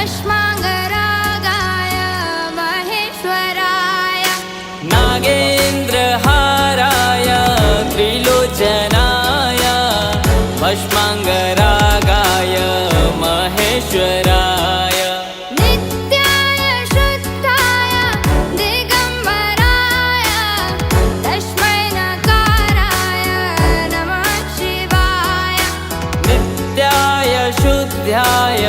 भस्माङ्गरागाय महेश्वराय नागेन्द्रहाराय त्रिलोचनाय भस्माङ्गरागाय महेश्वराय नित्याय शुद्धाय दिगम्बराय तस्मै नकाराय नमः शिवाय नित्याय शुद्धाय